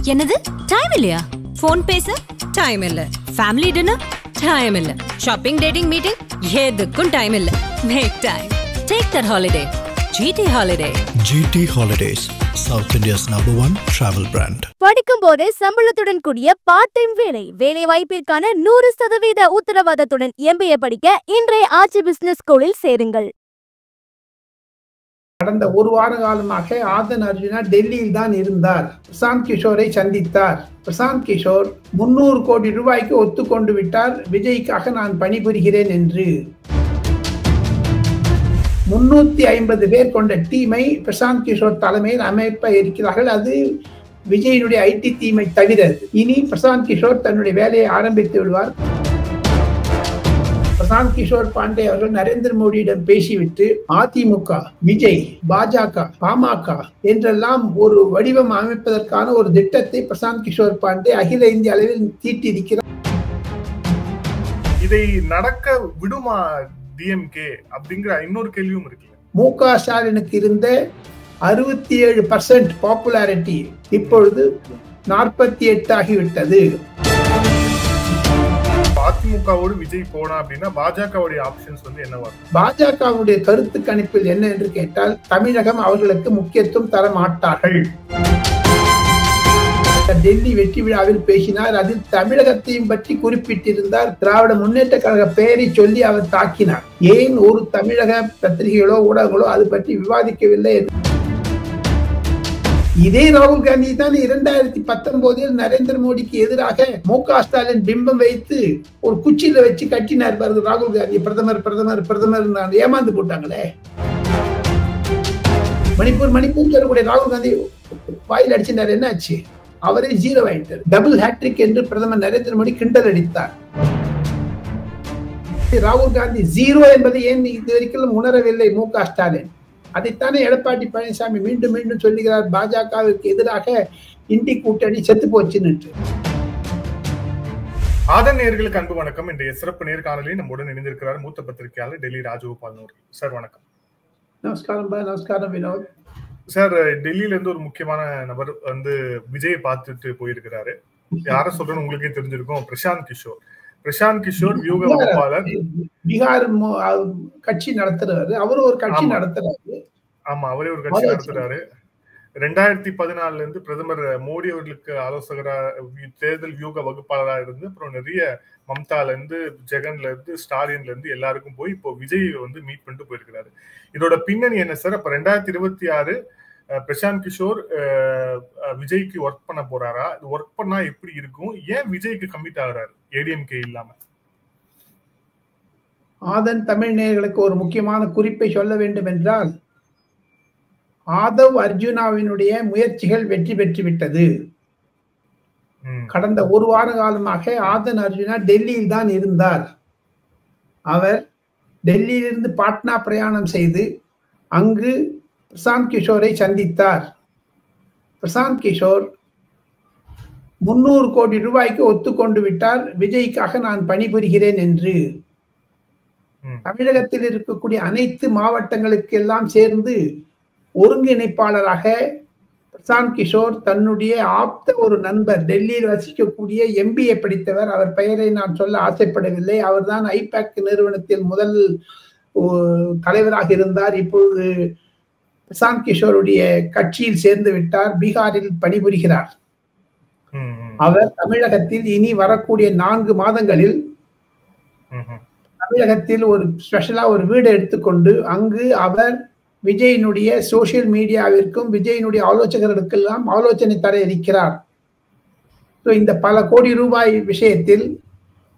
என்னது டைம் இல்லையா? போன் பேச டைம் இல்ல, ஃபேமிலி டின்னர் டைம் இல்ல, ஷாப்பிங் டேட்டிங் மீட்டிங் எதுக்கும் டைம் இல்ல. Make time. Take that holiday. GT Holiday. GT Holidays, South India's #1 travel brand. படிக்கும் போதே சம்பளத்துடன் கூடிய பார்ட் டைம் வேலை வாய்ப்பிற்கான 100% உத்தரவாதத்துடன் MBA படிக்க இன்றைய ஆச்சி பிசினஸ் ஸ்கூலில் சேருங்கள். கடந்த ஒரு வார காலமாக ஆதன் அர்ஜுனா டெல்லியில் தான் இருந்தார். பிரசாந்த் கிஷோரை சந்தித்தார். பிரசாந்த் கிஷோர் 300 கோடி ரூபாய்க்கு ஒத்துக்கொண்டு விட்டார் விஜய்க்காக நான் பணிபுரிகிறேன் என்று. 350 பேர் கொண்ட டீமை பிரசாந்த் கிஷோர் தலைமையில் அமைப்ப இருக்கிறார்கள். அது விஜயினுடைய IT டீமை தவிர. இனி பிரசாந்த் கிஷோர் தன்னுடைய வேலையை ஆரம்பித்து விடுவார். பிரசாந்த் கிஷோர் பாண்டே அவர்கள் நரேந்திர மோடியிடம் பேசிவிட்டு அதிமுக, விஜய், பாஜக, பாமக என்றெல்லாம் ஒரு வடிவம் அமைப்பதற்கான ஒரு திட்டத்தை பிரசாந்த் கிஷோர் பாண்டே அகில இந்திய அளவில் தீட்டியிருக்கிறார். இதை நடக்க விடுமா DMK அப்படிங்கிற இன்னொரு கேள்வியும் இருக்கு. MK ஸ்டாலினுக்கு இருந்த 67% பாப்புலாரிட்டி இப்பொழுது 48 ஆகிவிட்டது. அதிமுகவோடு விஜய் போனா அப்படின்னா பாஜகவுடைய ஆப்ஷன்ஸ் என்னவா? பாஜகவுடைய கருத்து கணிப்பில் என்ன என்று கேட்டால் தமிழகம் அவர்களுக்கு முக்கியத்துவம் தர மாட்டார்கள். டெல்லி வெற்றி விழாவில் பேசினார். அதில் தமிழகத்தையும் பற்றி குறிப்பிட்டிருந்தார். திராவிட முன்னேற்ற கழக பெயரை சொல்லி அவர் தாக்கினார். ஏன் ஒரு தமிழக பத்திரிகைகளோ ஊடகங்களோ அது பற்றி விவாதிக்கவில்லை? இதே ராகுல் காந்தி தான் 2019 நரேந்திர மோடிக்கு எதிராக MK ஸ்டாலின் பிம்பம் வைத்து ஒரு குச்சியில வச்சு கட்டினார். ராகுல் காந்தி பிரதமர் பிரதமர் பிரதமர் ஏமாந்து போட்டாங்களே. மணிப்பூர் சொல்லக்கூடிய ராகுல் காந்தி வாயில் அடிச்சினார். என்ன ஆச்சு? அவரே 0 ஆயிட்டார். டபுள் ஹேட்ரிக் என்று பிரதமர் நரேந்திர மோடி கிண்டல் அடித்தார். ராகுல் காந்தி 0 என்பதை ஏன் இதுவரைக்கும் உணரவில்லை MK ஸ்டாலின்? அதைத்தானே எடப்பாடி பழனிசாமி மீண்டும் மீண்டும் சொல்லுகிறார், பாஜகவிற்கு எதிராக இண்டி கூட்டணி செத்து போச்சுன்னு. ஆதன் நேயர்களுக்கு அன்பு வணக்கம். இன்றைய சிறப்பு நேர்காணலில் நம்முடன் இணைந்திருக்கிறார் மூத்த பத்திரிகையாளர் டெல்லி ராஜகோபால் அவர்கள். சார் வணக்கம். நமஸ்காரம். நமஸ்காரம் வினோத் சார். டெல்லியில இருந்து ஒரு முக்கியமான நபர் விஜயை பார்த்துட்டு போயிருக்கிறாரு. யார சொல்றேன்னு உங்களுக்கே தெரிஞ்சிருக்கும். பிரசாந்த் கிஷோர் வியூக வகுப்பாளர், பீகார் கட்சி நடத்துறாரு. அவரு ஒரு கட்சி நடத்துறாரு. ஆமா, அவரே ஒரு கட்சி நடத்துறாரு. 2014 இருந்து பிரதமர் மோடி அவர்களுக்கு ஆலோசகரா தேர்தல் வியூக வகுப்பாளரா இருந்து அப்புறம் நிறைய மம்தால இருந்து ஜெகன்ல இருந்து ஸ்டாலின்ல இருந்து எல்லாருக்கும் போய் இப்போ விஜய் மீட் பண்ணிட்டு போயிருக்கிறாரு. இதோட பின்னணி என்ன சார்? அப்ப 2026 பிரசாந்த் கிஷோர் விஜய்க்கு ஒர்க் பண்ண போறாரா? ஒர்க் பண்ணா எப்படி இருக்கும்? ஏன் விஜய்க்கு கமிட் ஆகுறாரு ADMK இல்லாம? ஆதன் தமிழ் நேயர்களுக்கு ஒரு முக்கியமான குறிப்பை சொல்ல வேண்டும் என்றால், ஆதவ் அர்ஜுனாவினுடைய முயற்சிகள் வெற்றி பெற்று விட்டது. கடந்த ஒரு வார காலமாக ஆதன் அர்ஜுனா டெல்லியில் தான் இருந்தார். அவர் டெல்லியிலிருந்து பாட்னா பிரயாணம் செய்து அங்கு பிரசாந்த் கிஷோரை சந்தித்தார். பிரசாந்த் கிஷோர் 300 கோடி ரூபாய்க்கு ஒத்துக்கொண்டு விட்டார் விஜய்க்காக நான் பணிபுரிகிறேன் என்று. தமிழகத்தில் இருக்கக்கூடிய அனைத்து மாவட்டங்களுக்கு எல்லாம் சேர்ந்து ஒருங்கிணைப்பாளராக பிரசாந்த் கிஷோர் தன்னுடைய ஆப்த ஒரு நண்பர், டெல்லியில் வசிக்கக்கூடிய MBA படித்தவர், அவர் பெயரை நான் சொல்ல ஆசைப்படவில்லை, அவர்தான் ஐபேக் நிறுவனத்தில் முதல் தலைவராக இருந்தார். இப்பொழுது பிரசாந்த் கிஷோருடைய கட்சியில் சேர்ந்து விட்டார். பீகாரில் பணிபுரிகிறார். அவர் தமிழகத்தில் இனி வரக்கூடிய 4 மாதங்களில் தமிழகத்தில் ஒரு ஸ்பெஷலா ஒரு வீடு எடுத்துக்கொண்டு அங்கு அவர் விஜயினுடைய சோசியல் மீடியாவிற்கும் விஜயினுடைய ஆலோசகர்களுக்கெல்லாம் ஆலோசனை தர இருக்கிறார். இந்த பல கோடி ரூபாய் விஷயத்தில்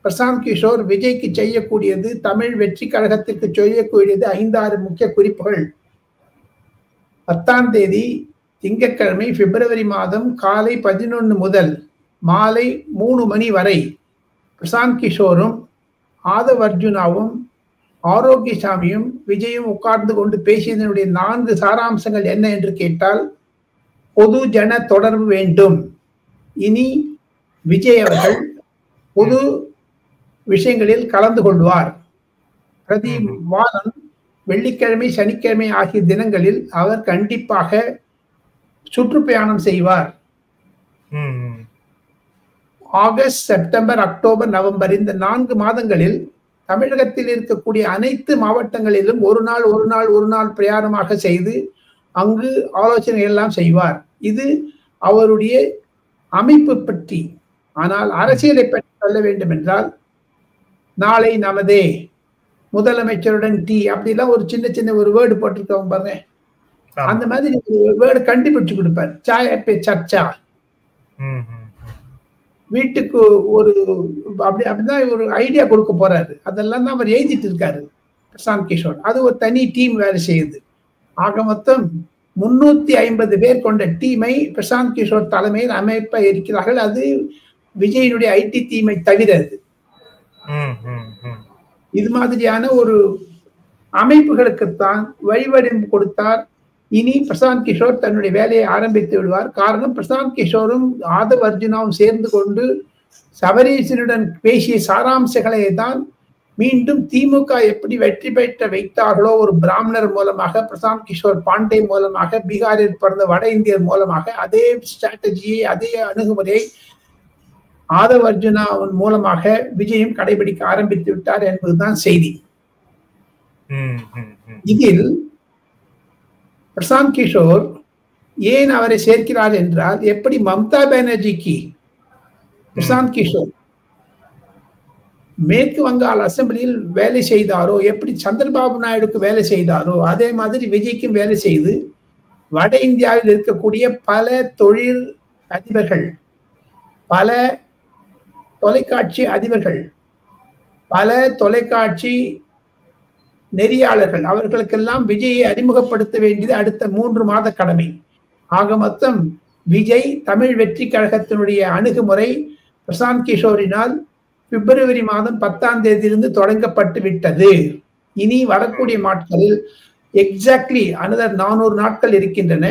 பிரசாந்த் கிஷோர் விஜய்க்கு செய்யக்கூடியது, தமிழ் வெற்றி கழகத்திற்கு செய்யக்கூடியது 5-6 முக்கிய குறிப்புகள். 10ஆம் தேதி திங்கட்கிழமை பிப்ரவரி மாதம் காலை 11 முதல் மாலை 3 மணி வரை பிரசாந்த் கிஷோரும் ஆதவ் அர்ஜுனாவும் ஆரோக்கியசாமியும் விஜயும் உட்கார்ந்து கொண்டு பேசியதனுடைய 4 சாராம்சங்கள் என்ன என்று கேட்டால், பொது ஜன தொடர்பு வேண்டும். இனி விஜய் அவர்கள் பொது விஷயங்களில் கலந்து கொள்வார். பிரதி வாரம் வெள்ளிக்கிழமை சனிக்கிழமை ஆகிய தினங்களில் அவர் கண்டிப்பாக சுற்றுப்பயணம் செய்வார். ஆகஸ்ட், செப்டம்பர், அக்டோபர், நவம்பர் இந்த 4 மாதங்களில் தமிழகத்தில் இருக்கக்கூடிய அனைத்து மாவட்டங்களிலும் ஒரு நாள் பிரயாணமாக செய்து அங்கு ஆலோசனை எல்லாம் செய்வார். இது அவருடைய அமைப்பு பற்றி. ஆனால் அரசியலை பற்றி சொல்ல வேண்டும் என்றால், நாளை நமதே, முதலமைச்சருடன் டீ, அப்படிலாம் ஒரு சின்ன ஒரு வேர்டு போட்டிருக்கவங்க பாருங்க, அந்த மாதிரி ஒரு வேர்டு கண்டுபிடிச்சு கொடுப்பார். சாய் பே சர்ச்சா, வீட்டுக்கு ஒரு அப்படிதான் ஒரு ஐடியா கொடுக்க போறாரு. அதெல்லாம் தான் அவர் எழுதிட்டு இருக்காரு பிரசாந்த் கிஷோர். அது ஒரு தனி டீம் வேலை செய்யுது. ஆக மொத்தம் 350 பேர் கொண்ட டீமை பிரசாந்த் கிஷோர் தலைமையில் அமைப்ப இருக்கிறார்கள். அது விஜயனுடைய ஐடி டீமை தவிர. இது மாதிரியான ஒரு அமைப்புகளுக்குத்தான் வழிவடை கொடுத்தார். இனி பிரசாந்த் கிஷோர் தன்னுடைய வேலையை ஆரம்பித்து விடுவார். காரணம், பிரசாந்த் கிஷோரும் ஆதவ் அர்ஜுனாவும் சேர்ந்து கொண்டு சபரீசனுடன் பேசிய சாராம்சங்களை தான் மீண்டும் திமுக எப்படி வெற்றி பெற்ற வைத்தார்களோ, ஒரு பிராமணர் மூலமாக, பிரசாந்த் கிஷோர் பாண்டே மூலமாக, பீகாரில் பிறந்த வட இந்தியர் மூலமாக, அதே ஸ்ட்ராட்டஜியை, அதே அணுகுமுறையை ஆதவ் அர்ஜுனாவின் மூலமாக விஜயம் கடைபிடிக்க ஆரம்பித்து விட்டார் என்பதுதான் செய்தி. இதில் பிரசாந்த் கிஷோர் ஏன் அவரை சேர்க்கிறார் என்றால், எப்படி மம்தா பானர்ஜிக்கு பிரசாந்த் கிஷோர் மேற்கு வங்காள அசம்பிளியில் வேலை செய்தாரோ, எப்படி சந்திரபாபு நாயுடுக்கு வேலை செய்தாரோ, அதே மாதிரி விஜய்க்கும் வேலை செய்து வட இந்தியாவில் இருக்கக்கூடிய பல தொழில் அதிபர்கள், பல தொலைக்காட்சி அதிபர்கள், பல தொலைக்காட்சி நெறியாளர்கள், அவர்களுக்கெல்லாம் விஜயை அறிமுகப்படுத்த வேண்டியது அடுத்த 3 மாத கடமை. ஆக மொத்தம் விஜய் தமிழ் வெற்றி கழகத்தினுடைய அணுகுமுறை பிரசாந்த் கிஷோரினால் பிப்ரவரி மாதம் 10ஆம் தேதியிலிருந்து தொடங்கப்பட்டு விட்டது. இனி வரக்கூடிய நாட்களில் எக்ஸாக்ட்லி அனதர் 400 நாட்கள் இருக்கின்றன.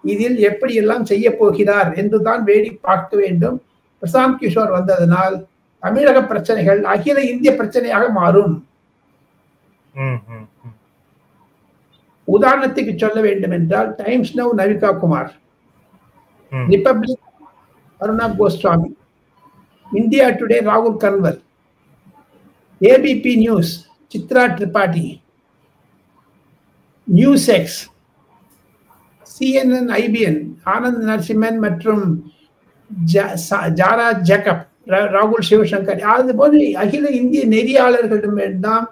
இதில் எப்படி எல்லாம் செய்ய போகிறார் என்றுதான் வேடி பார்க்க வேண்டும். பிரசாந்த் கிஷோர் வந்ததனால் தமிழக பிரச்சனைகள் அகில இந்திய பிரச்சனையாக மாறும். உதாரணத்துக்கு சொல்ல வேண்டும் என்றால், Times Now Navika Kumar, Republic Aruna Goswami, India Today ராகுல் Kanwal, ABP News Chitra Tripathi, News X, CNN, IBN Anand Narasimhan மற்றும் ஜாரா ஜேக்கப், ராகுல் சிவசங்கர், அது போல அகில இந்திய நெறியாளர்களிடம்தான்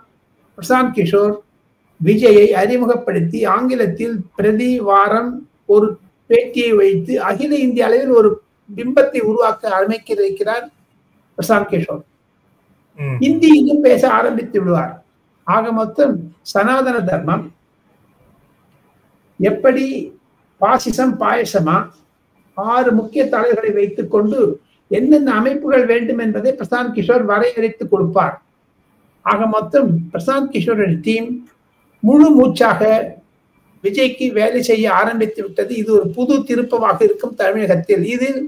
பிரசாந்த் கிஷோர் விஜயை அறிமுகப்படுத்தி ஆங்கிலத்தில் பிரதி வாரம் ஒரு பேட்டியை வைத்து அகில இந்திய அளவில் ஒரு பிம்பத்தை உருவாக்க அமைக்கிறார் பிரசாந்த் கிஷோர். இந்தியிலும் பேச ஆரம்பித்து விடுவார். ஆக மொத்தம் சனாதன தர்மம் எப்படி பாசிசம் பாயசமா 6 முக்கிய தலைவர்களை வைத்துக் கொண்டு என்னென்ன அமைப்புகள் வேண்டும் என்பதை பிரசாந்த் கிஷோர் வரையறைத்து கொடுப்பார். ஆக மொத்தம் பிரசாந்த் கிஷோரின் டீம் முழு மூச்சாக விஜய்க்கு வேலை செய்ய ஆரம்பித்து விட்டது. இது ஒரு புது திருப்பமாக இருக்கும் தமிழகத்தில். இதில்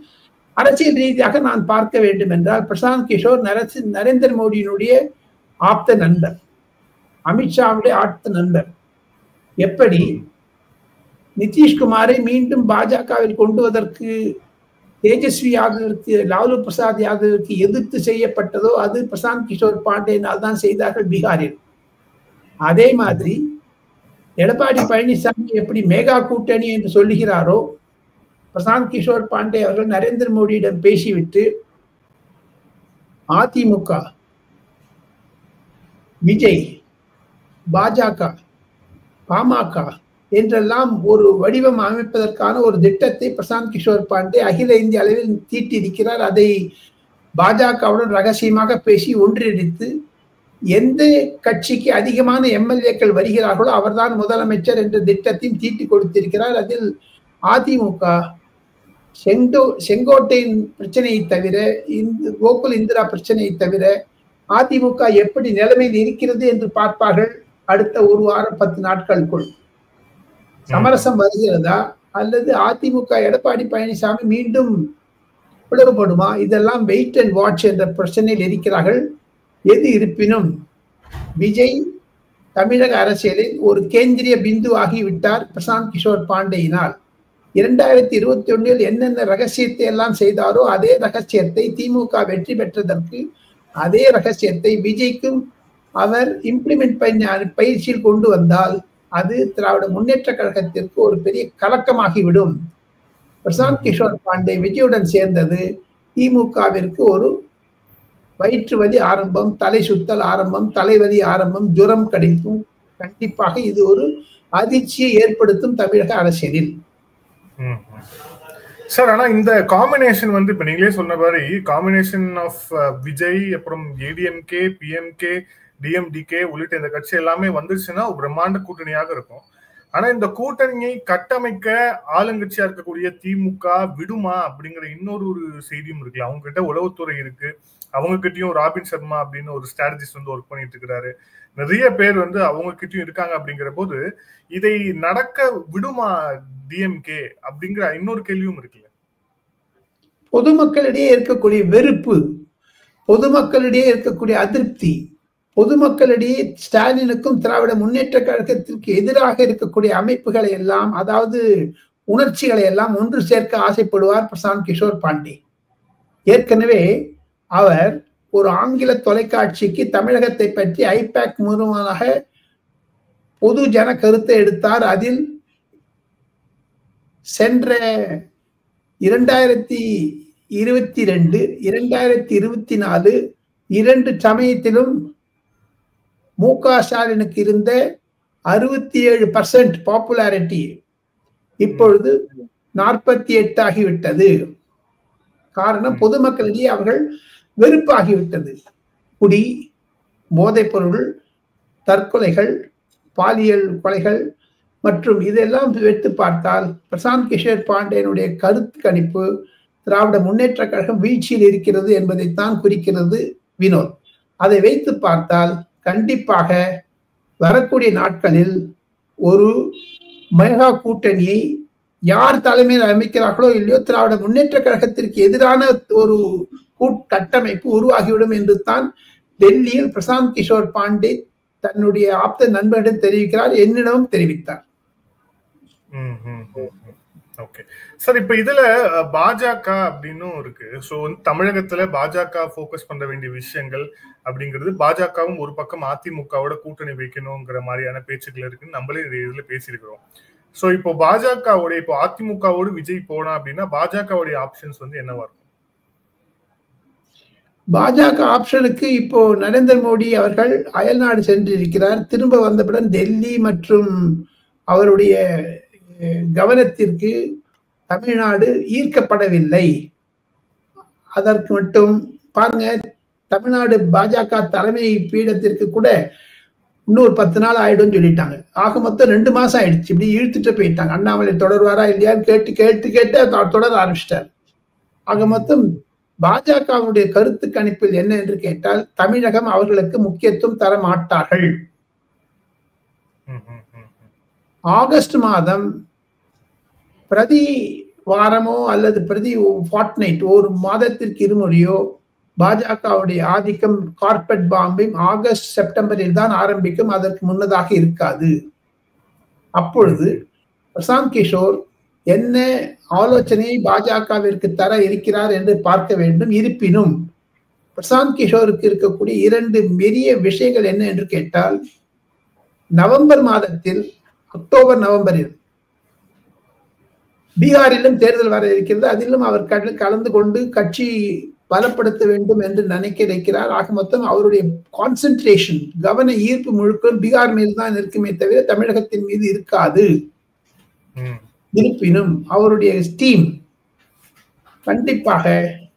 அரசியல் ரீதியாக நான் பார்க்க வேண்டும் என்றால், பிரசாந்த் கிஷோர் நரேந்திர மோடியினுடைய ஆப்த நண்பர், அமித்ஷாவுடைய ஆப்த நண்பர். எப்படி நிதிஷ்குமாரை மீண்டும் பாஜகவில் கொண்டுவதற்கு தேஜஸ்வி யாதவிற்கு, லாலு பிரசாத் யாதவிற்கு எதிர்த்து செய்யப்பட்டதோ, அது பிரசாந்த் கிஷோர் பாண்டேனால் தான் செய்தார்கள் பீகாரில். அதே மாதிரி எடப்பாடி பழனிசாமி எப்படி மேகா கூட்டணி என்று சொல்லுகிறாரோ, பிரசாந்த் கிஷோர் பாண்டே அவர்கள் நரேந்திர மோடியிடம் பேசிவிட்டு அதிமுக, விஜய், பாஜக, பாமக என்றெல்லாம் ஒரு வடிவம் அமைப்பதற்கான ஒரு திட்டத்தை பிரசாந்த் கிஷோர் பாண்டே அகில இந்திய அளவில் தீட்டியிருக்கிறார். அதை பாஜகவுடன் ரகசியமாக பேசி ஒன்றிணைத்து எந்த கட்சிக்கு அதிகமான MLA-க்கள் வருகிறார்களோ அவர்தான் முதலமைச்சர் என்ற திட்டத்தையும் தீட்டி கொடுத்திருக்கிறார். அதில் அதிமுக செங்கோட்டையின் பிரச்சனையை தவிர, கோகுல் இந்திரா பிரச்சனையை தவிர அதிமுக எப்படி நிலைமையில் இருக்கிறது என்று பார்ப்பார்கள். அடுத்த 1 வாரம் 10 நாட்களுக்குள் சமரசம் வருகிறதா அல்லது அதிமுக எடப்பாடி பழனிசாமி மீண்டும் பிளவுபடுமா? இதெல்லாம் வெயிட் அண்ட் வாட்ச் என்ற பிரச்சனையில் இருக்கிறார்கள். எது இருப்பினும் விஜய் தமிழக அரசியலில் ஒரு கேந்திரிய பிந்து ஆகிவிட்டார் பிரசாந்த் கிஷோர் பாண்டேயினால். 2021 என்னென்ன ரகசியத்தை எல்லாம் செய்தாரோ அதே ரகசியத்தை திமுக வெற்றி பெற்றதற்கு அதே ரகசியத்தை விஜய்க்கும் அவர் இம்ப்ளிமெண்ட் பண்ணி பயிற்சியில் கொண்டு வந்தால் அது திராவிட முன்னேற்ற கழகத்திற்கு ஒரு பெரிய கலக்கமாகிவிடும். பிரசாந்த் கிஷோர் பாண்டே விஜயுடன் சேர்ந்தது திமுகவிற்கு ஒரு வயிற்று வலி ஆரம்பம், தலை சுத்தல் ஆரம்பம், தலைவலி ஆரம்பம், ஜுரம் கிடைக்கும். கண்டிப்பாக இது ஒரு அதிர்ச்சியை ஏற்படுத்தும் தமிழக அரசியலில். சார், ஆனா இந்த காம்பினேஷன் வந்து இப்ப நீங்களே சொன்ன மாதிரி காம்பினேஷன் ஆஃப் விஜய், அப்புறம் ஏடிஎம்கே, பிஎம்கே, டிஎம்டிகே உள்ளிட்ட இந்த கட்சி எல்லாமே வந்துருச்சுன்னா ஒரு பிரம்மாண்ட கூட்டணியாக இருக்கும். ஆனா இந்த கூட்டணியை கட்டமைக்க ஆளுங்கட்சியா இருக்கக்கூடிய திமுக விடுமா அப்படிங்கிற இன்னொரு செய்தியும் இருக்குல்ல. அவங்க கிட்ட உளவுத்துறை இருக்கு, அவங்க கிட்டயும் ராபின் சர்மா அப்படின்னு ஒரு ஸ்ட்ராட்டஜிஸ்ட் வந்து ஒர்க் பண்ணிட்டு இருக்கிறாரு, நிறைய பேர் வந்து அவங்க கிட்டயும் இருக்காங்க. அப்படிங்கிற போது இதை நடக்க விடுமா டிஎம்கே அப்படிங்கிற இன்னொரு கேள்வியும் இருக்குல்ல. பொதுமக்களிடையே இருக்கக்கூடிய வெறுப்பு, பொதுமக்களிடையே இருக்கக்கூடிய அதிருப்தி, பொதுமக்களிடையே ஸ்டாலினுக்கும் திராவிட முன்னேற்ற கழகத்திற்கு எதிராக இருக்கக்கூடிய அமைப்புகளை எல்லாம், அதாவது உணர்ச்சிகளை எல்லாம் ஒன்று சேர்க்க ஆசைப்படுவார் பிரசாந்த் கிஷோர் பாண்டே. ஏற்கனவே அவர் ஒரு ஆங்கில தொலைக்காட்சிக்கு தமிழகத்தை பற்றி ஐபேக் மூலமாக பொது ஜன கருத்தை எடுத்தார். அதில் சென்ற 2022, 2024 இரண்டு சமயத்திலும் மு.க. ஸ்டாலினுக்கு இருந்த 67% பாப்புலாரிட்டி இப்பொழுது 48 ஆகிவிட்டது. காரணம், பொதுமக்களிடையே அவர்கள் வெறுப்பாகிவிட்டது. குடி, போதைப் பொருள், தற்கொலைகள், பாலியல் கொலைகள் மற்றும் இதெல்லாம் வைத்து பார்த்தால் பிரசாந்த் கிஷோர் பாண்டேனுடைய கருத்து கணிப்பு திராவிட முன்னேற்ற கழகம் வீழ்ச்சியில் இருக்கிறது என்பதைத்தான் குறிக்கிறது வினோத். அதை வைத்து பார்த்தால் கண்டிப்பாக வரக்கூடிய நாட்களில் ஒரு மெகா கூட்டணியை யார் தலைமையில் அமைக்கிறார்களோ இல்லையோ திராவிட முன்னேற்ற கழகத்திற்கு எதிரான ஒரு கட்டமைப்பு உருவாகிவிடும் என்று தான் டெல்லியில் பிரசாந்த் கிஷோர் பாண்டே தன்னுடைய ஆப்த நண்பரிடம் தெரிவிக்கிறார், என்னிடமும் தெரிவித்தார். ஓகே சார், இப்ப இதுல பாஜக அப்படின்னும் இருக்கு. சோ தமிழகத்துல பாஜக போக்கஸ் பண்ண வேண்டிய விஷயங்கள் அப்படிங்கிறது, பாஜகவும் ஒரு பக்கம் அதிமுகவோட கூட்டணி வைக்கணுங்கிற மாதிரியான பேச்சுக்கள் இருக்குன்னு நம்மளே இதுல பேசியிருக்கிறோம். சோ இப்போ பாஜகவுடைய, இப்போ அதிமுகவோடு விஜய் போனா அப்படின்னா பாஜகவுடைய ஆப்ஷன்ஸ் வந்து என்னவா இருக்கும்? பாஜக ஆப்ஷனுக்கு இப்போ நரேந்திர மோடி அவர்கள் அயல்நாடு சென்றிருக்கிறார். திரும்ப வந்தவுடன் டெல்லி மற்றும் அவருடைய கவனத்திற்கு தமிழ்நாடு ஈர்க்கப்படவில்லை. அதற்கு மட்டும் பாருங்க, தமிழ்நாடு பாஜக தலைமை பீடத்திற்கு கூட இன்னொரு 10 நாள் ஆயிடும் சொல்லிட்டாங்க. ஆக மொத்தம் 2 மாசம் ஆயிடுச்சு. இப்படி இழுத்துட்டு போயிட்டாங்க. அண்ணாமலை தொடர்வாரா இல்லையான்னு கேட்டு தொடர ஆரம்பிச்சிட்டார். ஆக மொத்தம் பாஜகவுடைய கருத்து கணிப்பில் என்ன என்று கேட்டால் தமிழகம் அவர்களுக்கு முக்கியத்துவம் தர மாட்டார்கள். ஆகஸ்ட் மாதம் பிரதி வாரமோ அல்லது பிரதி ஃபார்ட்நைட், ஒரு மாதத்திற்கு இருமுறையோ பாஜகவுடைய ஆதிக்கம், கார்பெட் பாம்பிங் ஆகஸ்ட் செப்டம்பரில் தான் ஆரம்பிக்கும், அதற்கு முன்னதாக இருக்காது. அப்பொழுது பிரசாந்த் கிஷோர் என்ன ஆலோசனையை பாஜகவிற்கு தர இருக்கிறார் என்று பார்க்க வேண்டும். இருப்பினும் பிரசாந்த் கிஷோருக்கு இருக்கக்கூடிய 2 பெரிய விஷயங்கள் என்ன என்று கேட்டால், நவம்பர் மாதத்தில், அக்டோபர் நவம்பரில் பீகாரிலும் தேர்தல் வர இருக்கிறது. அதிலும் அவர் கலந்து கொண்டு கட்சி பலப்படுத்த வேண்டும் என்று நினைக்கிறார். ஆக மொத்தம் அவருடைய கான்சென்ட்ரேஷன், கவன ஈர்ப்பு முழுக்க பீகார் மீது தான் இருக்குமே தவிர தமிழகத்தின் மீது இருக்காது. இருப்பினும் அவருடைய டீம் கண்டிப்பாக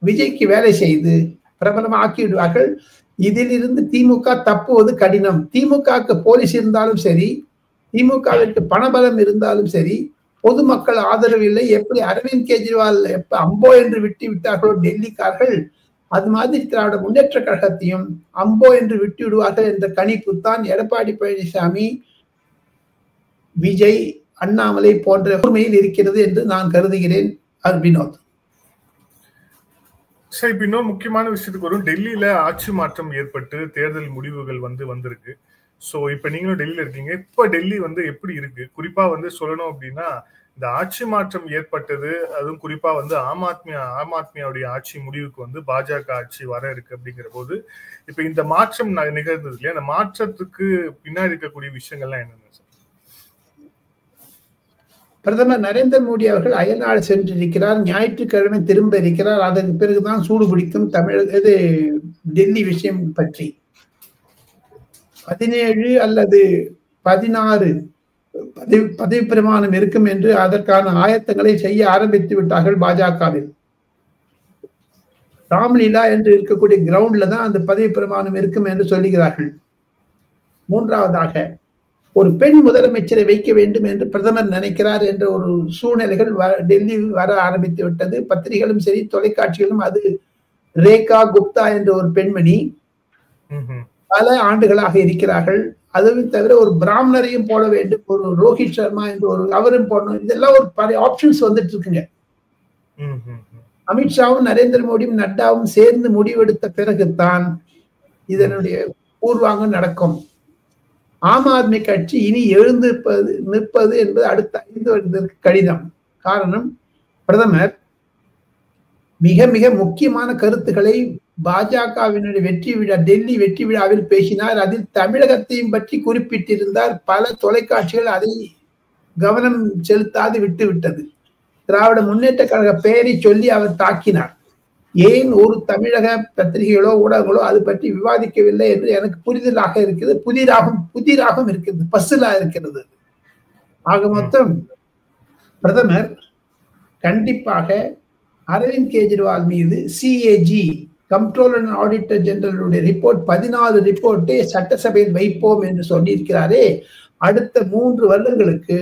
விஜய்க்கு வேலை செய்து பிரபலமாக்கி விடுவார்கள். இதிலிருந்து திமுக தப்புவது கடினம். திமுகவுக்கு போலீஸ் இருந்தாலும் சரி, திமுகவிற்கு பணபலம் இருந்தாலும் சரி, பொதுமக்கள் ஆதரவு இல்லை. எப்படி அரவிந்த் கெஜ்ரிவால் எப்ப அம்போ என்று விட்டு விட்டார்களோ டெல்லிக்காரர்கள், அது மாதிரி திராவிட முன்னேற்ற கழகத்தையும் அம்போ என்று விட்டு விடுவார்கள் என்ற கணிப்பு தான் எடப்பாடி பழனிசாமி, விஜய், அண்ணாமலை போன்ற உரிமையில் இருக்கிறது என்று நான் கருதுகிறேன். வினோத் சார், இப்ப இன்னொரு முக்கியமான விஷயத்துக்கு வரும். டெல்லியில ஆட்சி மாற்றம் ஏற்பட்டு தேர்தல் முடிவுகள் வந்திருக்கு. சோ இப்ப நீங்களும் டெல்லியில இருக்கீங்க. இப்ப டெல்லி வந்து எப்படி இருக்கு? குறிப்பா வந்து சொல்லணும் அப்படின்னா, இந்த ஆட்சி மாற்றம் ஏற்பட்டது, அதுவும் குறிப்பா வந்து ஆம் ஆத்மியாவுடைய ஆட்சி முடிவுக்கு வந்து பாஜக ஆட்சி வர இருக்கு அப்படிங்கிற போது, இப்ப இந்த மாற்றம் நிகழ்ந்தது இல்லையா? அந்த மாற்றத்துக்கு பின்னாடி இருக்கக்கூடிய விஷயங்கள்லாம் என்னென்ன சார்? பிரதமர் நரேந்திர மோடி அவர்கள் அயல்நாடு சென்றிருக்கிறார். ஞாயிற்றுக்கிழமை திரும்ப இருக்கிறார். அதற்கு பிறகுதான் சூடு பிடிக்கும் டெல்லி விஷயம் பற்றி. 17 அல்லது 16 பதவி பிரமாணம் இருக்கும் என்று அதற்கான ஆயத்தங்களை செய்ய ஆரம்பித்து விட்டார்கள் பாஜகவில். ராம்லீலா என்று இருக்கக்கூடிய கிரவுண்ட்ல தான் அந்த பதவி பிரமாணம் இருக்கும் என்று சொல்லுகிறார்கள். மூன்றாவதாக ஒரு பெண் முதலமைச்சரை வைக்க வேண்டும் என்று பிரதமர் நினைக்கிறார் என்ற ஒரு சூழ்நிலைகள் டெல்லியில் வர ஆரம்பித்து விட்டது. பத்திரிகைகளும் சரி, தொலைக்காட்சிகளும் அது ரேகா குப்தா என்ற ஒரு பெண்மணி பல ஆண்டுகளாக இருக்கிறார்கள். அதுவும் தவிர ஒரு பிராமணரையும் போட வேண்டும், ஒரு ரோஹித் சர்மா என்ற ஒரு அவரும் போடணும். இதெல்லாம் ஒரு பல ஆப்ஷன்ஸ் வந்துட்டு இருக்குங்க. அமித்ஷாவும் நரேந்திர மோடியும் நட்டாவும் சேர்ந்து முடிவெடுத்த பிறகுதான் இதனுடைய பூர்வாங்கம் நடக்கும். ஆம் ஆத்மி கட்சி இனி எழுந்து நிற்பது என்பது அடுத்த 5 வருடத்திற்கு கடினம். காரணம், பிரதமர் மிக மிக முக்கியமான கருத்துக்களை பாஜகவினுடைய வெற்றி விழா, டெல்லி வெற்றி விழாவில் பேசினார். அதில் தமிழகத்தையும் பற்றி குறிப்பிட்டிருந்தார். பல தொலைக்காட்சிகள் அதை கவனம் செலுத்தாது விட்டு விட்டது. திராவிட முன்னேற்ற கழக பெயரை சொல்லி அவர் தாக்கினார். ஏன் ஒரு தமிழக பத்திரிகைகளோ ஊடகங்களோ அது பற்றி விவாதிக்கவில்லை என்று எனக்கு புரிதலாக இருக்கிறது. புதிராகவும் இருக்கிறது, பசுலா இருக்கிறது. ஆக மொத்தம் பிரதமர் கண்டிப்பாக அரவிந்த் கெஜ்ரிவால் மீது சிஏஜி, கம்ப்ட்ரோலர் அண்ட் ஆடிட்டர் ஜெனரலுடைய ரிப்போர்ட் 14 ரிப்போர்ட்டை சட்டசபையில் வைப்போம் என்று சொல்லியிருக்கிறாரே, அடுத்த 3 வருடங்களுக்கு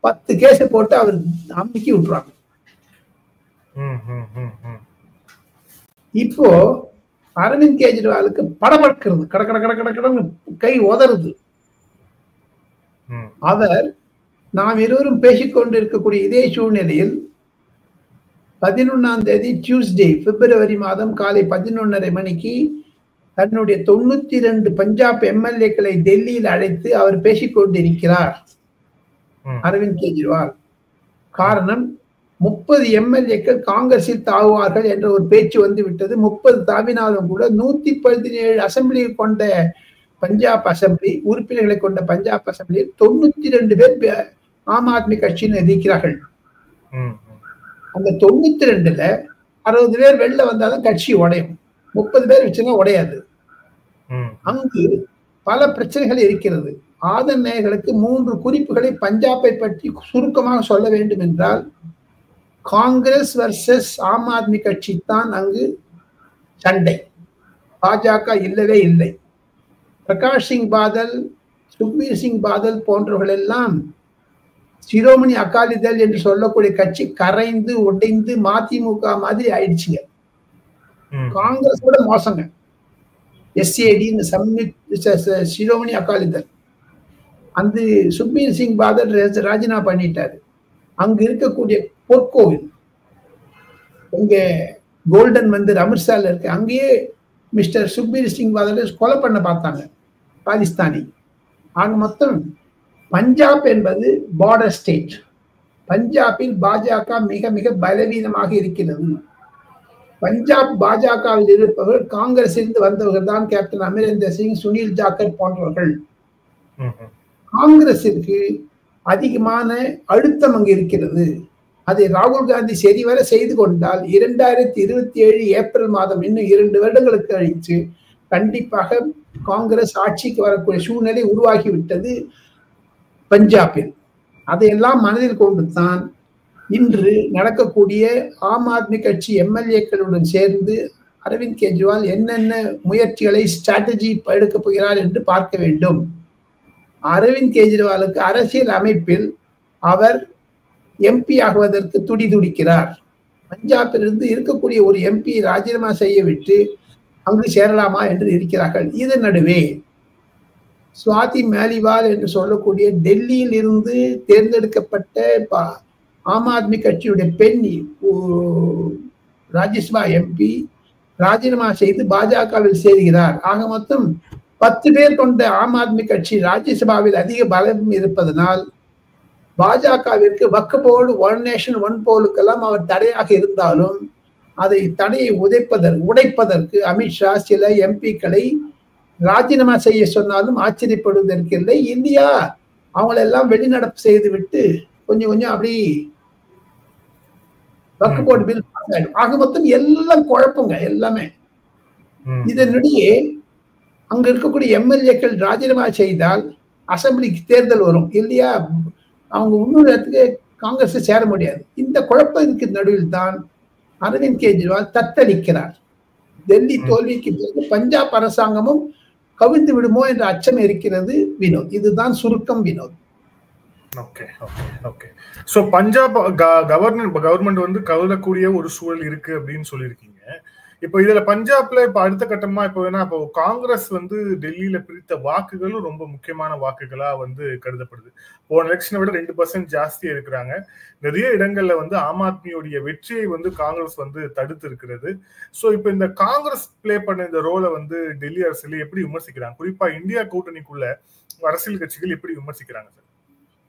10 கேஸ் போட்டு அவர் அமுக்கி விட்டுறாங்க. இப்போ அரவிந்த் கெஜ்ரிவாலுக்கு படபடுக்கிறது, கடன்னு கை உதறுது. அவர் நாம் இருவரும் பேசிக்கொண்டு இருக்கக்கூடிய இதே சூழ்நிலையில் 11ஆம் தேதி டியூஸ்டே பிப்ரவரி மாதம் காலை 11:30 மணிக்கு தன்னுடைய 92 பஞ்சாப் எம்எல்ஏக்களை டெல்லியில் அழைத்து அவர் பேசிக்கொண்டிருக்கிறார் அரவிந்த் கெஜ்ரிவால். காரணம், 30 எம்எல்ஏக்கள் காங்கிரஸில் தாவுவார்கள் என்ற ஒரு பேச்சு வந்து விட்டது. 30 தாவினாலும் கூட 117 அசம்பிளி கொண்ட பஞ்சாப் அசம்பிளி உறுப்பினர்களை கொண்ட பஞ்சாப் அசம்பிளியில் 92 பேர் ஆம் ஆத்மி கட்சியில் இருக்கிறார்கள். அந்த 92ல 60 பேர் வெளில வந்தாலும் கட்சி உடையும். 30 பேர் வச்சுன்னா உடையாது. அங்கு பல பிரச்சனைகள் இருக்கிறது. ஆதன் நேயர்களுக்கு 3 குறிப்புகளை பஞ்சாபை பற்றி சுருக்கமாக சொல்ல வேண்டும் என்றால், காங்கிரஸ் வர்சஸ் ஆம் ஆத்மி கட்சி தான் அங்கு சண்டை. பாஜக இல்லவே இல்லை. பிரகாஷ் சிங் பாதல், சுக்பீர் சிங் பாதல் போன்றவர்கள் எல்லாம் சிரோமணி அகாலிதள் என்று சொல்லக்கூடிய கட்சி கரைந்து உடைந்து மதிமுக மாதிரி ஆயிடுச்சுங்க. காங்கிரஸ் கூட மோசங்க. எஸ்ஏடி சிரோமணி அகாலிதள், அந்த சுக்பீர் சிங் பாதல் ராஜினாமா பண்ணிட்டாரு. அங்கு இருக்கக்கூடிய பொற்கோவில், இங்க கோல்டன் மந்திர் அமிர்த்சர்ல இருக்கு, அங்கேயே மிஸ்டர் சுக்பீர் சிங் பாதலை கொலை பண்ண பார்த்தாங்க பாகிஸ்தானி. ஆக மொத்தம் பஞ்சாப் என்பது பார்டர் ஸ்டேட். பஞ்சாபில் பாஜக மிக மிக பலவீனமாக இருக்கிறது. பஞ்சாப் பாஜகவில் இருப்பவர்கள் காங்கிரஸ் இருந்து வந்தவர்கள் தான். கேப்டன் அமரேந்தர் சிங், சுனில் ஜாக்கர் போன்றவர்கள். காங்கிரசிற்கு அதிகமான அழுத்தம் அங்கு இருக்கிறது. அதை ராகுல் காந்தி சரிவர செய்து கொண்டால் 2027 ஏப்ரல் மாதம், இன்னும் 2 வருடங்களுக்கு கழித்து கண்டிப்பாக காங்கிரஸ் ஆட்சிக்கு வரக்கூடிய சூழ்நிலை உருவாகிவிட்டது பஞ்சாபில். அதையெல்லாம் மனதில் கொண்டுதான் இன்று நடக்கக்கூடிய ஆம் ஆத்மி கட்சி எம்எல்ஏக்களுடன் சேர்ந்து அரவிந்த் கெஜ்ரிவால் என்னென்ன முயற்சிகளை ஸ்ட்ராட்டஜி எடுக்கப் போகிறார் என்று பார்க்க வேண்டும். அரவிந்த் கெஜ்ரிவாலுக்கு அரசியல் அமைப்பில் அவர் எம்பி ஆகுவதற்கு துடிதுடிக்கிறார். பஞ்சாபிலிருந்து இருக்கக்கூடிய ஒரு எம்பி ராஜினாமா செய்ய விட்டு அங்கு சேரலாமா என்று இருக்கிறார்கள். இதன் நடுவே சுவாதி மாலிவால் என்று சொல்லக்கூடிய டெல்லியில் இருந்து தேர்ந்தெடுக்கப்பட்ட ஆம் ஆத்மி கட்சியுடைய பெண் ராஜ்யசபா எம்பி ராஜினாமா செய்து பாஜகவில் சேர்கிறார். ஆக மொத்தம் 10 பேர் கொண்ட ஆம் ஆத்மி கட்சி ராஜ்யசபாவில் அதிக பலம் இருப்பதனால் பாஜகவிற்கு வக்ஃப் போர்டு, ஒன் நேஷன் ஒன் போலுக்கெல்லாம் அவர் தடையாக இருந்தாலும் அதை தடையை உடைப்பதற்கு அமித்ஷா சில எம்பிக்களை ராஜினாமா செய்ய சொன்னாலும் ஆச்சரியப்படுவதற்கு இல்லை. இந்தியா அவங்களெல்லாம் வெளிநடப்பு செய்து விட்டு கொஞ்சம் கொஞ்சம் அப்படி வக்ஃப் போர்டு பில் பாஸ் ஆயிடும். ஆக மொத்தம் எல்லாம் குழப்பங்க எல்லாமே. இதனிடையே அங்க இருக்கக்கூடிய எம்எல்ஏக்கள் ராஜினாமா செய்தால் அசம்பிளிக்கு தேர்தல் வரும் இல்லையா, அவங்க இன்னொரு இடத்துக்கு காங்கிரஸ் சேர முடியாது. இந்த குழப்பத்துக்கு நடுவில் தான் அரவிந்த் கெஜ்ரிவால் தத்தளிக்கிறார். டெல்லி தோல்விக்கு பிறகு பஞ்சாப் அரசாங்கமும் கவிழ்ந்து விடுமோ என்ற அச்சம் இருக்கிறது வினோத். இதுதான் சுருக்கம் வினோத். சோ பஞ்சாப் கவர்மெண்ட் வந்து கவலக்கூடிய ஒரு சூழல் இருக்கு அப்படின்னு சொல்லியிருக்கீங்க. இப்போ இதுல பஞ்சாப்ல இப்ப அடுத்த கட்டமா இப்போ காங்கிரஸ் வந்து டெல்லியில பிரித்த வாக்குகளும் ரொம்ப முக்கியமான வாக்குகளா வந்து கருதப்படுது. போன எலெக்ஷனை விட 2% ஜாஸ்தியா இருக்கிறாங்க. நிறைய இடங்கள்ல வந்து ஆம் ஆத்மியோடைய வெற்றியை வந்து காங்கிரஸ் வந்து தடுத்து இருக்கிறது. சோ இப்ப இந்த காங்கிரஸ் பிளே பண்ண இந்த ரோலை வந்து டெல்லி அரசியல் எப்படி விமர்சிக்கிறாங்க? குறிப்பா இந்தியா கூட்டணிக்குள்ள அரசியல் கட்சிகள் எப்படி விமர்சிக்கிறாங்க சார்?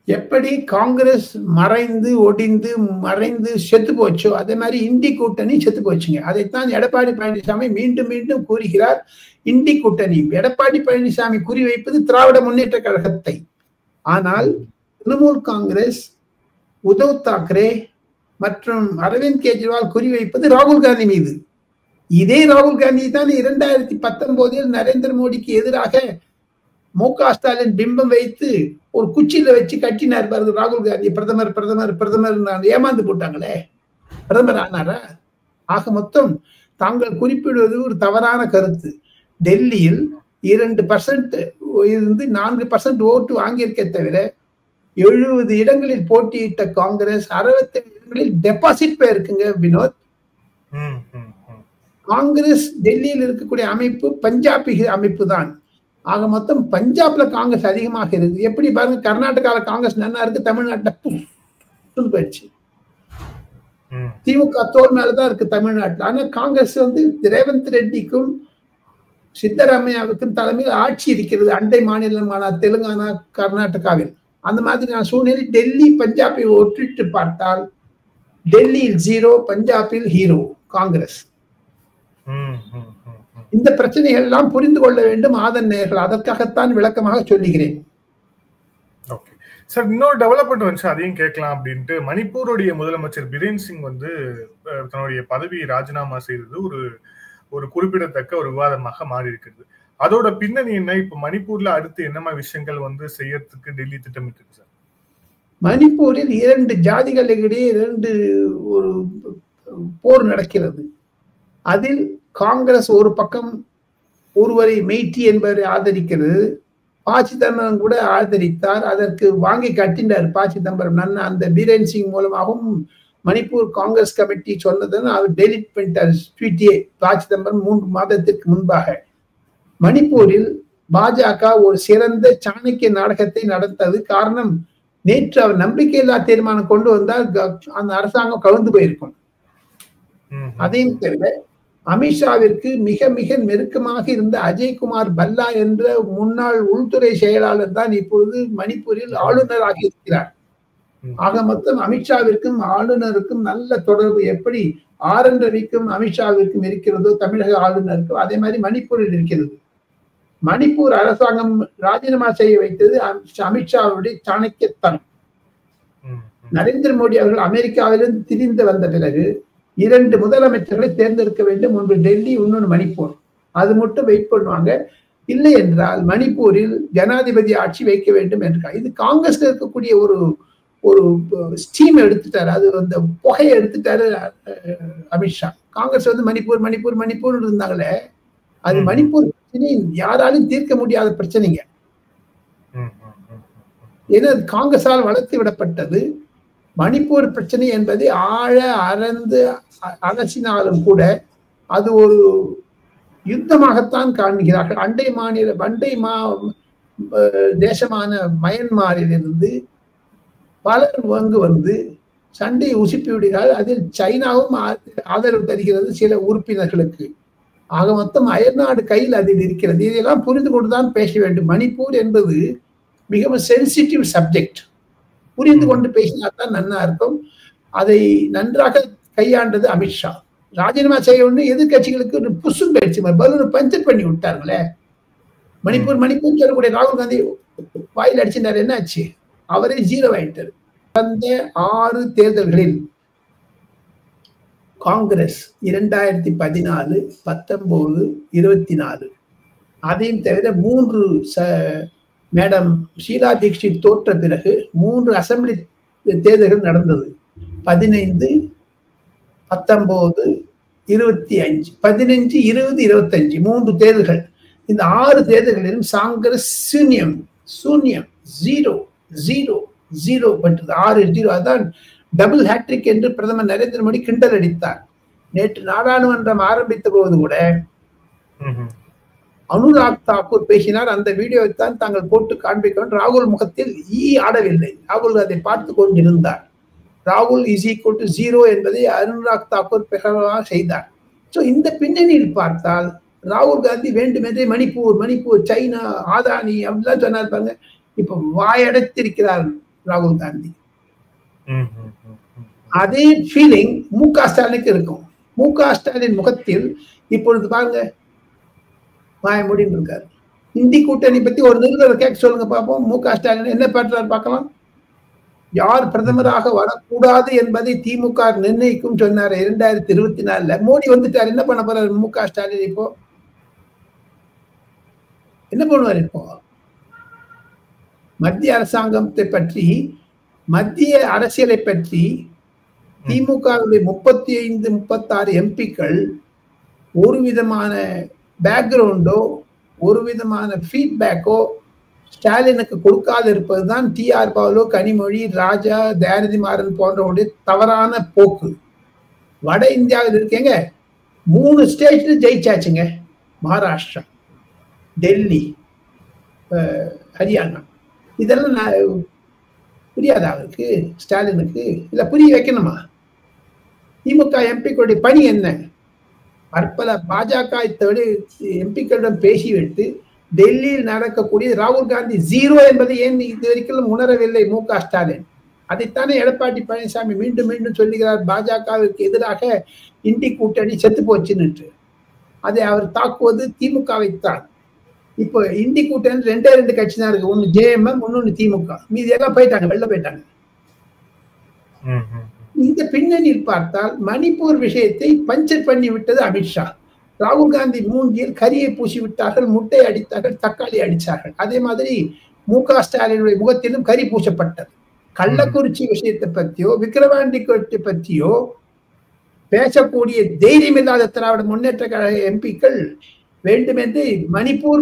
எப்படி காங்கிரஸ் மறைந்து செத்து போச்சோ அதே மாதிரி இந்தி கூட்டணி செத்து போச்சுங்க. அதைத்தான் எடப்பாடி பழனிசாமி மீண்டும் மீண்டும் கூறுகிறார். இந்தி கூட்டணி எடப்பாடி பழனிசாமி குறிவைப்பது திராவிட முன்னேற்ற கழகத்தை. ஆனால் திரிணாமுல் காங்கிரஸ், உத்தவ் தாக்கரே மற்றும் அரவிந்த் கெஜ்ரிவால் குறிவைப்பது ராகுல் காந்தி மீது. இதே ராகுல் காந்தி தான் 2019 நரேந்திர மோடிக்கு எதிராக மு.க. ஸ்டாலின் பிம்பம் வைத்து ஒரு குச்சியில வச்சு கட்டினார் பாருங்க ராகுல் காந்தி. பிரதமர் ஏமாந்து போட்டாங்களே, பிரதமர் ஆனாரா? ஆக மொத்தம் தாங்கள் குறிப்பிடுவது ஒரு தவறான கருத்து. டெல்லியில் 2% இருந்து 4% ஓட்டு வாங்கியிருக்க தவிர 70 இடங்களில் போட்டியிட்ட காங்கிரஸ் 67 இடங்களில் டெபாசிட் போயிருக்குங்க வினோத். காங்கிரஸ் டெல்லியில் இருக்கக்கூடிய அமைப்பு பஞ்சாபி அமைப்பு தான். ஆக மொத்தம் பஞ்சாப்ல காங்கிரஸ் அதிகமாக இருக்கு. எப்படி பாருங்க, கர்நாடகாவில் காங்கிரஸ் நல்லா இருக்கு, தமிழ்நாட்டில் போயிடுச்சு. திமுக தோல் மேலதான் இருக்கு தமிழ்நாட்டில். ஆனா காங்கிரஸ் வந்து ரேவந்த் ரெட்டிக்கும் சித்தராமையாவுக்கும் தலைமையில் ஆட்சி இருக்கிறது அண்டை மாநிலமான தெலுங்கானா, கர்நாடகாவில். அந்த மாதிரியான சூழ்நிலை டெல்லி பஞ்சாபை ஒற்றிட்டு பார்த்தால் டெல்லியில் 0, பஞ்சாபில் ஹீரோ காங்கிரஸ். இந்த பிரச்சனைகள் எல்லாம் புரிந்து கொள்ள வேண்டும் ஆதன் நேயர்கள். அதற்காகத்தான் விளக்கமாக சொல்லுகிறேன். சார், இன்னொரு டெவலப்மெண்ட் வந்து அதையும் கேட்கலாம் அப்படின்ட்டு மணிப்பூருடைய முதலமைச்சர் பிரேன் சிங் வந்து தன்னுடைய பதவியை ராஜினாமா செய்தது ஒரு குறிப்பிடத்தக்க ஒரு விவாதமாக மாறி இருக்கிறது. அதோட பின்னணி என்ன? இப்ப மணிப்பூர்ல அடுத்து என்ன மாதிரி விஷயங்கள் வந்து செய்யறதுக்கு டெல்லி திட்டமிட்டு சார்? மணிப்பூரில் 2 ஜாதிகளிடையே ஒரு போர் நடக்கிறது. அதில் காங்கிரஸ் ஒரு பக்கம் ஒருவரை மெய்ட்டி என்பவரை ஆதரிக்கிறது. ப. சிதம்பரம் கூட ஆதரித்தார். அதற்கு வாங்கி கட்டினார் ப. சிதம்பரம். அந்த பீரேன் சிங் மூலமாகவும் மணிப்பூர் காங்கிரஸ் கமிட்டி சொன்னதுன்னு அவர் டெலிட் பண்ணிட்டார் ட்வீட்டியே ப. சிதம்பரம் 3 மாதத்திற்கு முன்பாக. மணிப்பூரில் பாஜக ஒரு சிறந்த சாணக்கிய நாடகத்தை நடத்தது. காரணம், நேற்று அவர் நம்பிக்கையில்லா தீர்மானம் கொண்டு வந்தால் அந்த அரசாங்கம் கவிழ்ந்து போயிருக்கும். அதையும் தவிர அமித்ஷாவிற்கு மிக மிக நெருக்கமாக இருந்த அஜய்குமார் பல்லா என்ற முன்னாள் உள்துறை செயலாளர் தான் இப்பொழுது மணிப்பூரில் ஆளுநராக இருக்கிறார். ஆக மொத்தம் அமித்ஷாவிற்கும் ஆளுநருக்கும் நல்ல தொடர்பு எப்படி ஆர்.என். ரவிக்கும் அமித்ஷாவிற்கும் இருக்கிறதோ தமிழக ஆளுநருக்கும், அதே மாதிரி மணிப்பூரில் இருக்கிறது. மணிப்பூர் அரசாங்கம் ராஜினாமா செய்ய வைத்தது அமித்ஷாவுடைய சாணக்கியத்தனம். நரேந்திர மோடி அவர்கள் அமெரிக்காவிலிருந்து திரிந்து வந்த பிறகு 2 முதலமைச்சர்களை தேர்ந்தெடுக்க வேண்டும். ஒன்று டெல்லி, இன்னொன்று மணிப்பூர். அது மட்டும் வெயிட் பண்ணுவாங்க. இல்லை என்றால் மணிப்பூரில் ஜனாதிபதி ஆட்சி வைக்க வேண்டும் என்று இது காங்கிரஸ் இருக்கக்கூடிய ஒரு ஸ்டீம் எடுத்துட்டாரு. அது அந்த புகையை எடுத்துட்டாரு அமித்ஷா. காங்கிரஸ் வந்து மணிப்பூர் இருந்தாங்களே, அது மணிப்பூர் பிரச்சனை யாராலும் தீர்க்க முடியாத பிரச்சனைங்க. ஏன்னா காங்கிரஸால் வளர்த்து விடப்பட்டது. மணிப்பூர் பிரச்சனை என்பதை அறந்து அலசினாலும் கூட அது ஒரு யுத்தமாகத்தான் காண்கிறார்கள். அண்டை தேசமான மயன்மாரிலிருந்து பலர் வந்து சண்டையை உசுப்பி விடுகிறார்கள். அதில் சைனாவும் ஆதரவு தருகிறது சில உறுப்பினர்களுக்கு. ஆக மொத்தம் அயல்நாடு கையில் அதில் இருக்கிறது. இதையெல்லாம் புரிந்து கொண்டுதான் பேச வேண்டும். மணிப்பூர் என்பது மிகவும் சென்சிட்டிவ் சப்ஜெக்ட். புரிந்து கொண்டு பேசினால்தான் நன்னா இருக்கும். அதை நன்றாக கையாண்டது அமித்ஷா. ராஜினாமா செய்ய ஒன்று எதிர்கட்சிகளுக்கு புஷும் பயிற்சி பலூன் பஞ்சர் பண்ணி விட்டார்களே. மணிப்பூர் மணிப்பூர் சொல்லக்கூடிய ராகுல் காந்தி வாயில் அடிச்சிருந்தாரு, என்ன ஆச்சு? அவரே 0 ஆயிட்டார். அந்த 6 தேர்தல்களில் காங்கிரஸ் 2014, 19, 24 அதையும் தவிர 3 மேடம் ஷீலா தீக்ஷித் தோற்ற பிறகு 3 அசம்பிளி தேர்தல்கள் நடந்தது. 15, 19, 25, 15, 20, 25 3 தேர்தல்கள். இந்த 6 தேர்தல்களிலும் காங்கிரஸ் சூன்யம் 0 0 0 பட்டது. 6-0. அதான் டபுள் ஹேட்ரிக் என்று பிரதமர் நரேந்திர மோடி கிண்டல் அடித்தார். நேற்று நாடாளுமன்றம் ஆரம்பித்த போது கூட அனுராக் தாக்கூர் பேசினார். அந்த வீடியோவை தான் தாங்கள் போட்டு காண்பிக்க. ராகுல் முகத்தில் ஆடவில்லை. ராகுல் அதை பார்த்து கொண்டிருந்தார். ராகுல் இஸ் ஈக்குவல் டு 0 என்பதை அனுராக் தாக்கூர் பிரகடனமாக செய்தார். ஸோ இந்த பின்னணியில் பார்த்தால் ராகுல் காந்தி வேண்டுமென்றே மணிப்பூர் சைனா ஆதானி அப்படிலாம் சொன்னார் பாருங்க. இப்ப வாயடைத்திருக்கிறார் ராகுல் காந்தி. அதே ஃபீலிங் மு.க. ஸ்டாலினுக்கு இருக்கும். மு.க. ஸ்டாலின் முகத்தில் இப்பொழுது பாருங்க வாய மூடின்னு இருக்காரு. இந்தி கூட்டணி பத்தி ஒரு நிருபர் கேட்க சொல்லுங்க பார்ப்போம். மு.க. ஸ்டாலின் என்ன பண்றாரு பார்க்கலாம். யார் பிரதமராக வரக்கூடாது என்பதை திமுக நிர்ணயிக்கும் சொன்னார் 2024. மோடி வந்துட்டார். என்ன பண்ண போறாரு மு.க. ஸ்டாலின்? இப்போ என்ன பண்ணுவார்? இப்போ மத்திய அரசாங்கத்தை பற்றி, மத்திய அரசியலை பற்றி திமுகவுடைய 35, 36 எம்பிக்கள் ஒரு விதமான பேக்ரவுண்டோ ஒரு விதமான ஃபீட்பேக்கோ ஸ்டாலினுக்கு கொடுக்காத இருப்பதுதான் டி.ஆர். பாலு, கனிமொழி, ராஜா, தயாநிதி மாறன் போன்றவருடைய தவறான போக்கு. வட இந்தியாவில் இருக்கேங்க 3 ஸ்டேட்ல ஜெயிச்சாச்சுங்க. மகாராஷ்டிரா, டெல்லி, ஹரியானா. இதெல்லாம் புரியாதா அவருக்கு ஸ்டாலினுக்கு? இல்ல புரிய வைக்கணுமா? திமுக எம்பிக்களுடைய பணி என்ன? பற்பல பாஜக எம்பிக்களிடம் பேசிவிட்டு டெல்லியில் நடக்கக்கூடிய ராகுல் காந்தி 0 என்பதை ஏன் இது வரைக்கும் உணரவில்லை மு.க. ஸ்டாலின்? அதைத்தானே எடப்பாடி பழனிசாமி மீண்டும் மீண்டும் சொல்லுகிறார். பாஜகவிற்கு எதிராக இந்தி கூட்டணி செத்து போச்சுன்னு. அதை அவர் தாக்குவது திமுகவைத்தான். இப்போ இந்தி கூட்டணி 2 கட்சி தான் இருக்கு. ஒன்னு ஜேஎம்எம், இன்னொன்னு திமுக. மீதி எல்லாம் போயிட்டாங்க, வெளில போயிட்டாங்க. இந்த பின்னணியில் பார்த்தால் மணிப்பூர் விஷயத்தை பஞ்சர் பண்ணி விட்டது அமித்ஷா. ராகுல் காந்தி மூஞ்சியில் கரியை பூசி விட்டார்கள், முட்டை அடித்தார்கள், தக்காளி அடித்தார்கள். அதே மாதிரி மு.க. ஸ்டாலினுடைய முகத்திலும் கரி பூசப்பட்டது. கள்ளக்குறிச்சி விஷயத்தை பற்றியோ விக்கிரவாண்டி பற்றியோ பேசக்கூடிய தைரியம் இல்லாத திராவிட முன்னேற்ற கழக எம்பிக்கள் வேண்டுமென்று மணிப்பூர்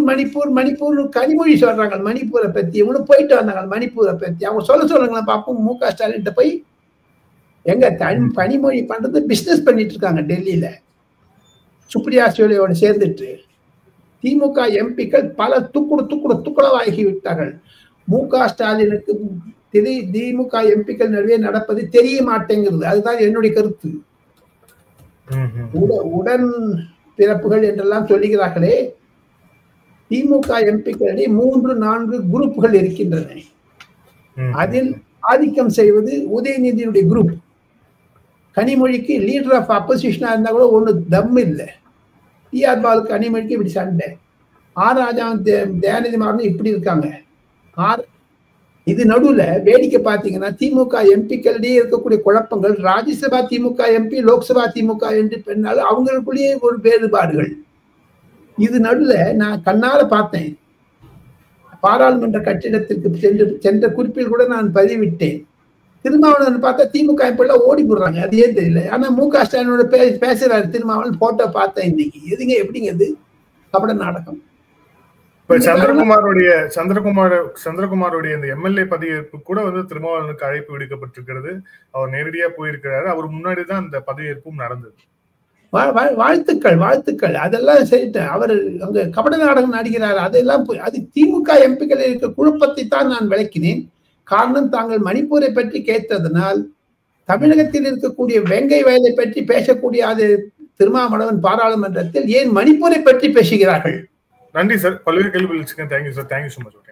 கனிமொழி சொல்றாங்க. மணிப்பூரை பத்தி இவங்க போயிட்டு வந்தாங்க. மணிப்பூரை பத்தி அவங்க சொல்லுங்களா பார்ப்போம். மு.க. ஸ்டாலின் போய் எங்க கனிமொழி பண்றது பிசினஸ் பண்ணிட்டு இருக்காங்க டெல்லியில சுப்ரியா சோலியோட சேர்ந்துட்டு. திமுக எம்பிக்கள் பல துக்குளவாகி விட்டார்கள். மு.க. ஸ்டாலினுக்கு திமுக எம்பிக்கள் நடுவே நடப்பது தெரிய மாட்டேங்கிறது. அதுதான் என்னுடைய கருத்து. உடன் பிறப்புகள் என்றெல்லாம் சொல்லுகிறார்களே, திமுக எம்பிக்களிடையே 3-4 குரூப்புகள் இருக்கின்றன. அதில் ஆதிக்கம் செய்வது உதயநிதியுடைய குரூப். கனிமொழிக்கு லீடர் ஆஃப் அப்போசிஷனா இருந்தா கூட ஒண்ணு தம் இல்லை. டி.ஆர். பாலுக்கு கனிமொழிக்கு இப்படி சண்டை. ஆர். ராஜாவும் தயாநிதி மாறனும் இப்படி இருக்காங்க. இது நடுவுல வேடிக்கை பார்த்தீங்கன்னா திமுக எம்பிக்களிடையே இருக்கக்கூடிய குழப்பங்கள், ராஜ்யசபா திமுக எம்பி, லோக்சபா திமுக என்று பெண்ணாலும் அவங்களுக்குள்ளேயே ஒரு வேறுபாடுகள். இது நடுவுல நான் கண்ணால பார்த்தேன். பாராளுமன்ற கட்டிடத்திற்கு சென்ற குறிப்பில் கூட நான் பதிவிட்டேன். திருமாவளவன் பார்த்தா திமுக எம்பிலாம் ஓடி போடுறாங்க. அது ஏன் தெரியல. ஆனா மு.க. ஸ்டாலினோட பேசுறாரு திருமாவளவன். போட்டோ பார்த்தேன் இன்னைக்கு. எதுங்க எப்படிங்க இது? கபட நாடகம். இப்ப சந்திரகுமாருடைய இந்த எம்எல்ஏ பதவியேற்பு கூட திருமாவளவனுக்கு அழைப்பு விடுக்கப்பட்டிருக்கிறது. அவர் நேரடியா போயிருக்கிறாரு. அவர் முன்னாடிதான் அந்த பதவியேற்பும் நடந்தது. வாழ்த்துக்கள். அதெல்லாம் சரிட்டு அவர் அங்க கபட நாடகம் நடிக்கிறார். அதெல்லாம் அது திமுக எம்பிக்கள் இருக்க குழப்பத்தை தான் நான் விளக்கினேன். காரணம், தாங்கள் மணிப்பூரை பற்றி கேட்டதனால் தமிழகத்தில் இருக்கக்கூடிய வெங்கை வயலை பற்றி பேசக்கூடிய அது திருமாவளவன் பாராளுமன்றத்தில் ஏன் மணிப்பூரை பற்றி பேசுகிறார்கள்? நன்றி சார், பல்வேறு கேள்விகள். Thank you sir, thank you so much.